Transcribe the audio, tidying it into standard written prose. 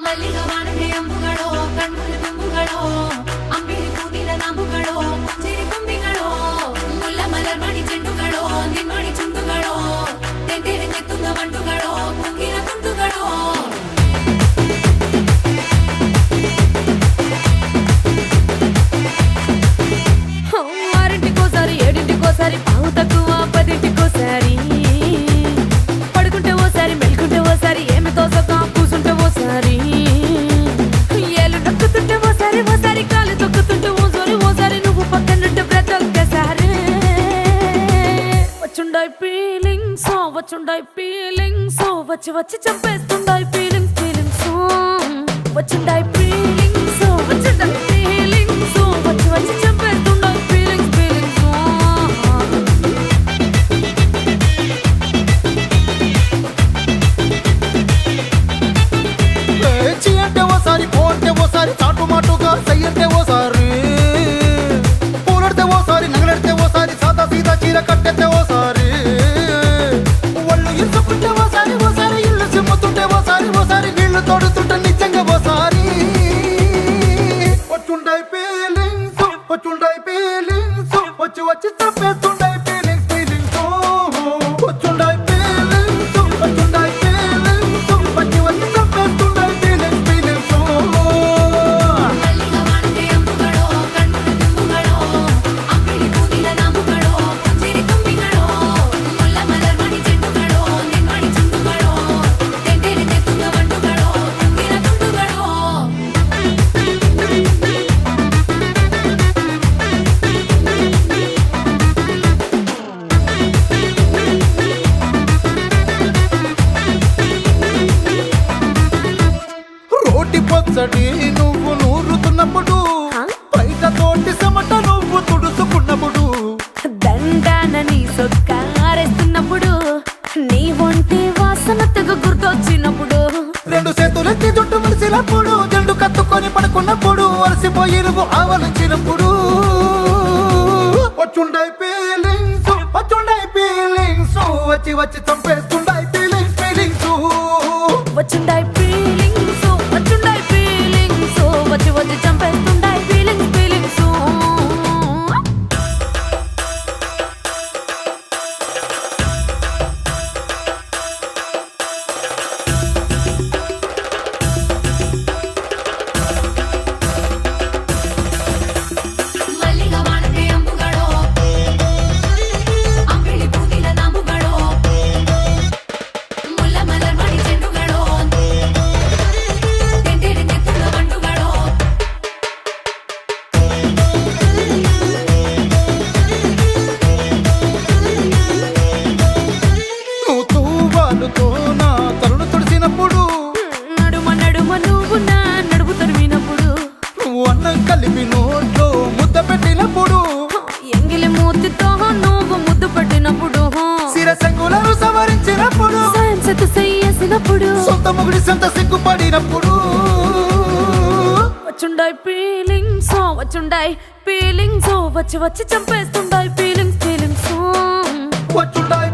ಅಂಬುಗಳೋ ಕಣ್ಣುಗಳ ತುಂಬುಗಳೋ ಅಂಬಿಳಿ ಕೂದಿನ ನಂಬುಗಳೋ ಮುಂಜಿರಿ ತುಂಬಿಗಳೋ ಮುಲ್ಲ ಮಲರ್ ಮಣಿ ಚೆಂಡುಗಳೋ ನಿನ್ಮಣಿ ಚುಂಡುಗಳೋ ತೆಂದೇರೆ ತೆತ್ತುಂಗ ಮಂಟುಗಳೋ ಕುಂಗಿನ ತುಂಡುಗಳೋ ఆరింటికోసారి ఏడింటికోసారి పావు తక్కువ పదింటికోసారి పడుకుంటే ఓసారి మెలుకుంటే ఓసారి ఏమి తోసక కూసుంటే ఓసారి ఏలు నొక్కుతుంటే ఓసారి ఓసారి కాలు తొక్కుతుంటే ఓసారి నువ్వు పక్కనుంటే బ్రతొక్కసారి వచ్చుండాయి ఫీలింగ్స్ వచ్చి వచ్చి చంపేస్తుండాయి ఫీలింగ్స్ వచ్చుండాయి ఫీలింగ్స్ వచ్చి వచ్చి చంపేస్తుండాయి ఫీలింగ్స్ చీ అంటే ఓసారి పో అంటే ఓసారి చాటు మాటుగా సై అంటే ఓసారి పూలడితే ఓసారి నగలడితే ఓసారి సాదా సీదా చీర కట్టెత్తే ఓసారి ఒళ్ళు ఇరుసుకుంటే ఓసారి ఇల్లు సిమ్ముతుంటే ఓసారి నీళ్లు తోడుతుంటే నిజంగా ఓసారి వచ్చుండాయి ఫీలింగ్స్ వచ్చి వచ్చి తప్పేస్తుండాయి ఫీలింగ్స్ వచ్చుండాయి ఫీలింగ్స్ వచ్చి వచ్చి తప్పేస్తుండాయి ఫీలింగ్స్ మల్లిగా వాడితే అంబుಗಳೋ కಣ್ಣుల తుంబుಗಳೋ అంబిಳಿ ಕೂದಿನ ನಂಬುಗಳೋ ಮುಂಜಿರಿ ತುಂಬಿಗಳೋ ಮುಲ್ಲ ಮಲರ್ ಮಣಿ ಚೆಂಡುಗಳೋ ನಿನ್ಮಣಿ ಚುಂಡುಗಳೋ ತೆಂದೇರೆ ತೆತ್ತುಂಗ ಮಂಟುಗಳೋ ಕುಂಗಿನ ತುಂಡುಗಳೋ రోటి పచ్చడి నువ్వు నూరుతున్నప్పుడు బయట తోటి సమట నువ్వు తుడుచుకున్నప్పుడు దండానని సొక్కారేస్తున్నప్పుడు నీ ఒంటి వాసన తెగ గుర్తొచ్చినప్పుడు రెండు చేతులెత్తి జుట్టు ములిసినప్పుడు జండు కత్తుకొని పడుకున్నప్పుడు అలసిపోయి నువ్వు ఆవలించినప్పుడు వచ్చుండాయి ఫీలింగ్స్ వచ్చి వచ్చి చంపేస్తుండాయి ఫీలింగ్స్ వచ్చుండాయి ఫీలింగ్స్ వచ్చి వచ్చి చంపేస్తుండాయి ఫీలింగ్స్ మల్లిగా వాడితే అంబుಗಳೋ అంబిಳಿ ಕೂದಿನ ನಂಬುಗಳೋ ಮುಲ್ಲ ಮಲರ್ ಮಣಿ ಚೆಂಡುಗಳೋ ತೆಂದೇರೆ ತೆತ್ತುಂಗ ಮಂಟುಗಳೋ నువ్వు తూవాలుతో నా తరుణు తుడిసినప్పుడు నడుమ నువ్వు నా నడుపు తరిమినప్పుడు నువ్వు అన్నం కలిపి నోట్లో ముద్ద పెట్టినప్పుడు ఎంగిలి మూతితో నువ్వు ముద్దు పెట్టినప్పుడు శిరసంగులను సవరించినప్పుడు సైన్సెతు చెయ్యేసినప్పుడు సొంత ముగుడి సొంత సిగ్గుపడినప్పుడు వచ్చుండాయి ఫీలింగ్స్ వచ్చి వచ్చి చంపేస్తుండాయి ఫీలింగ్స్ వచ్చుండాయి